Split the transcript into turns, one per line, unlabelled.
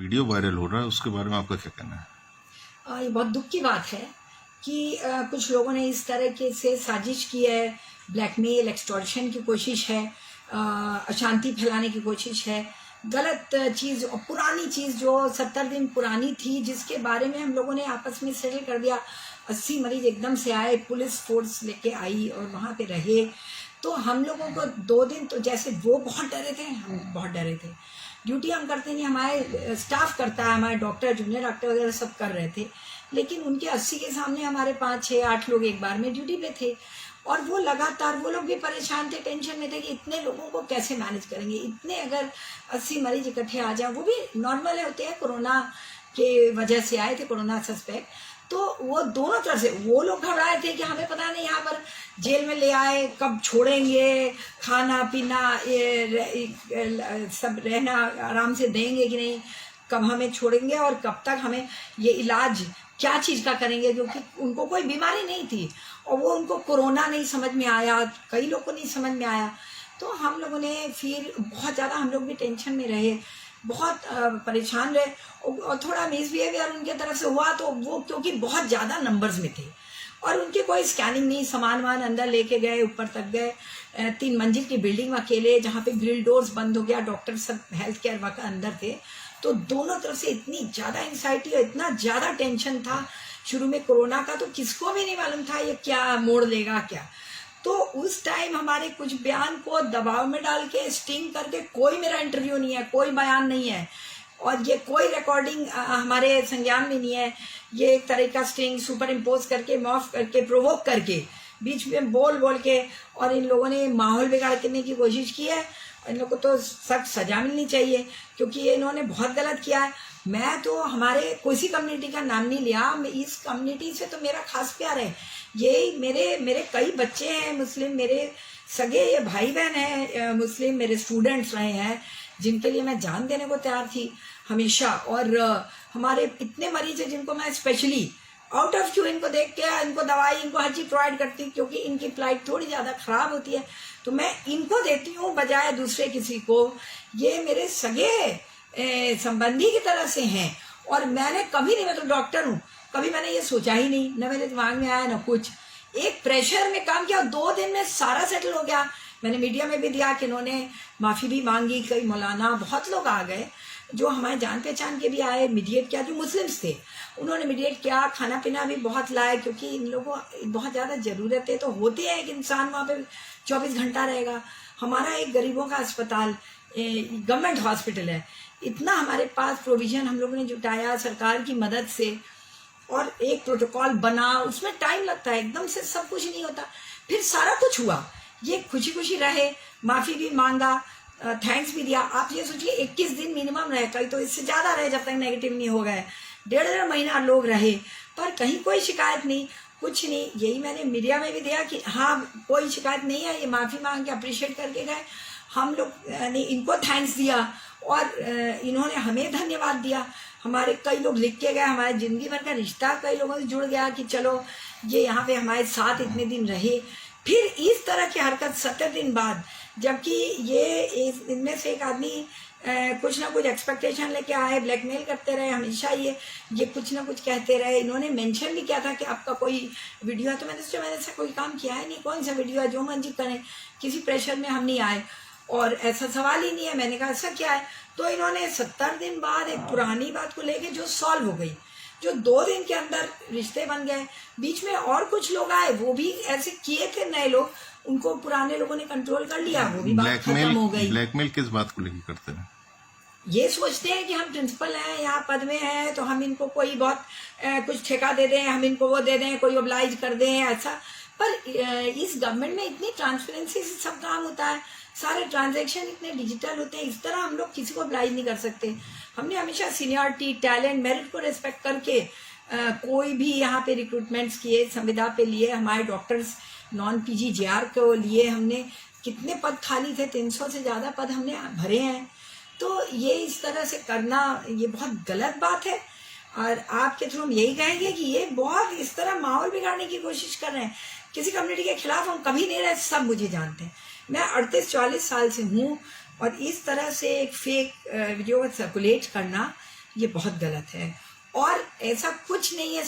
Video viral हो रहा है, उसके बारे में आपका क्या कहना है?
ये बहुत दुख की बात है कि कुछ लोगों ने इस तरह के से साजिश की है, ब्लैकमेल एक्सटॉर्शन की कोशिश है, अशांति फैलाने की कोशिश है, गलत चीज़ और पुरानी चीज़ जो 70 दिन पुरानी थी, जिसके बारे में हम लोगों ने आपस में सेटल कर दिया। 80 मरीज एकदम से आए, पुलिस फोर्स लेके आई और वहाँ पे रहे, तो हम लोगों को 2 दिन तो जैसे वो बहुत डरे थे, हम बहुत डरे थे। ड्यूटी हम करते नहीं, हमारे स्टाफ करता है, हमारे डॉक्टर, जूनियर डॉक्टर वगैरह सब कर रहे थे, लेकिन उनके 80 के सामने हमारे 5, 6, 8 लोग एक बार में ड्यूटी पे थे और वो लगातार, वो लोग भी परेशान थे, टेंशन में थे कि इतने लोगों को कैसे मैनेज करेंगे। इतने अगर 80 मरीज इकट्ठे आ जाए, वो भी नॉर्मल होते हैं, कोरोना के वजह से आए थे, कोरोना सस्पेक्ट, तो वो दोनों तरफ से वो लोग घबराए थे कि हमें पता नहीं यहाँ पर जेल में ले आए, कब छोड़ेंगे, खाना पीना सब रहना आराम से देंगे कि नहीं, कब हमें छोड़ेंगे और कब तक हमें ये इलाज क्या चीज़ का करेंगे, क्योंकि उनको कोई बीमारी नहीं थी और वो उनको कोरोना नहीं समझ में आया, कई लोग को नहीं समझ में आया। तो हम लोगों ने फिर बहुत ज़्यादा, हम लोग भी टेंशन में रहे, बहुत परेशान रहे और थोड़ा मिसबिहेवियर उनके तरफ से हुआ, तो वो क्योंकि बहुत ज़्यादा नंबर्स में थे और उनके कोई स्कैनिंग नहीं, सामान वान अंदर लेके गए, ऊपर तक गए, 3 मंजिल की बिल्डिंग में अकेले, जहाँ पे ग्रिल डोर्स बंद हो गया, डॉक्टर सब हेल्थ केयर वर्कर अंदर थे, तो दोनों तरफ से इतनी ज़्यादा एंग्जाइटी और इतना ज़्यादा टेंशन था शुरू में कोरोना का, तो किसको भी नहीं मालूम था ये क्या मोड़ लेगा क्या। तो उस टाइम हमारे कुछ बयान को दबाव में डाल के स्टिंग करके, कोई मेरा इंटरव्यू नहीं है, कोई बयान नहीं है और ये कोई रिकॉर्डिंग हमारे संज्ञान में नहीं है, ये एक तरह का स्टिंग सुपर इम्पोज करके, मॉफ करके, प्रोवोक करके, बीच में बोल के, और इन लोगों ने माहौल बिगाड़ने की कोशिश की है। इन लोगों को तो सख्त सजा मिलनी चाहिए क्योंकि ये इन्होंने बहुत गलत किया है। मैं तो हमारे किसी कम्युनिटी का नाम नहीं लिया, इस कम्युनिटी से तो मेरा खास प्यार है। ये मेरे कई बच्चे हैं मुस्लिम, मेरे सगे ये भाई बहन हैं मुस्लिम, मेरे स्टूडेंट्स रहे हैं जिनके लिए मैं जान देने को तैयार थी हमेशा। और हमारे इतने मरीज हैं जिनको मैं स्पेशली आउट ऑफ क्यू इनको देख के, इनको दवाई, इनको हर चीज प्रोवाइड करती हूँ क्योंकि इनकी फ्लाइट थोड़ी ज़्यादा खराब होती है, तो मैं इनको देती हूँ बजाय दूसरे किसी को। ये मेरे सगे संबंधी की तरह से हैं और मैंने कभी नहीं, मैं तो डॉक्टर हूँ, कभी मैंने ये सोचा ही नहीं, न मेरे दिमाग में आया न कुछ। एक प्रेशर में काम किया, 2 दिन में सारा सेटल हो गया। मैंने मीडिया में भी दिया कि इन्होंने माफ़ी भी मांगी, कई मौलाना बहुत लोग आ गए जो हमारे जान पहचान के भी आए, मीडिएट किया, जो मुस्लिम्स थे उन्होंने मीडिएट किया, खाना पीना भी बहुत लाए क्योंकि इन लोगों को बहुत ज़्यादा ज़रूरत है, तो होती है कि इंसान वहाँ पे 24 घंटा रहेगा। हमारा एक गरीबों का अस्पताल, गवर्नमेंट हॉस्पिटल है, इतना हमारे पास प्रोविज़न हम लोगों ने जुटाया सरकार की मदद से और एक प्रोटोकॉल बना, उसमें टाइम लगता है, एकदम से सब कुछ नहीं होता। फिर सारा कुछ हुआ, ये खुशी खुशी रहे, माफ़ी भी मांगा, थैंक्स भी दिया। आप ये सोचिए 21 दिन मिनिमम रहे, कहीं तो इससे ज़्यादा रहे जब तक नेगेटिव नहीं हो गए, 1.5 महीना लोग रहे पर कहीं कोई शिकायत नहीं, कुछ नहीं। यही मैंने मीडिया में भी दिया कि हाँ कोई शिकायत नहीं है, ये माफ़ी मांग के अप्रिशिएट करके गए, हम लोग ने इनको थैंक्स दिया और इन्होंने हमें धन्यवाद दिया। हमारे कई लोग लिख के गए, हमारे ज़िंदगी भर का रिश्ता कई लोगों से जुड़ गया कि चलो ये यहाँ पे हमारे साथ इतने दिन रहे। फिर इस तरह की हरकत 70 दिन बाद, जबकि ये इनमें से एक आदमी कुछ ना कुछ एक्सपेक्टेशन लेके आए, ब्लैकमेल करते रहे हमेशा, ये कुछ ना कुछ कहते रहे। इन्होंने मेंशन भी किया था कि आपका कोई वीडियो है, तो मैंने सोचा मैंने ऐसा कोई काम किया है नहीं, कौन सा वीडियो है, जो मर्जी करें, किसी प्रेशर में हम नहीं आए और ऐसा सवाल ही नहीं है। मैंने कहा ऐसा क्या है, तो इन्होंने 70 दिन बाद एक पुरानी बात को लेके जो सॉल्व हो गई, जो 2 दिन के अंदर रिश्ते बन गए। बीच में और कुछ लोग आए, वो भी ऐसे किए थे नए लोग, उनको पुराने लोगों ने कंट्रोल कर लिया, वो भी बात खत्म हो गई।
ब्लैकमेल किस बात को लेकर करते हैं?
ये सोचते हैं कि हम प्रिंसिपल हैं, यहाँ पद में हैं, तो हम इनको कोई बहुत कुछ ठेका दे दें, हम इनको वो दे दें, कोई ओब्लाइज कर दें ऐसा। पर इस गवर्नमेंट में इतनी ट्रांसपेरेंसी से सब काम होता है, सारे ट्रांजैक्शन इतने डिजिटल होते हैं, इस तरह हम लोग किसी को ओब्लाइज नहीं कर सकते। हमने हमेशा सीनियरिटी, टैलेंट, मेरिट को रिस्पेक्ट करके कोई भी यहाँ पे रिक्रूटमेंट्स किए, संविदा पे लिए, हमारे डॉक्टर्स नॉन PGJR को लिए, हमने कितने पद खाली थे, 300 से ज़्यादा पद हमने भरे हैं। तो ये इस तरह से करना ये बहुत गलत बात है और आपके थ्रू हम यही कहेंगे कि ये बहुत इस तरह माहौल बिगाड़ने की कोशिश कर रहे हैं। किसी कम्युनिटी के खिलाफ हम कभी नहीं रहे, सब मुझे जानते हैं, मैं 38-40 साल से हूँ और इस तरह से एक फेक वीडियो सर्कुलेट करना ये बहुत गलत है। और ऐसा कुछ नहीं है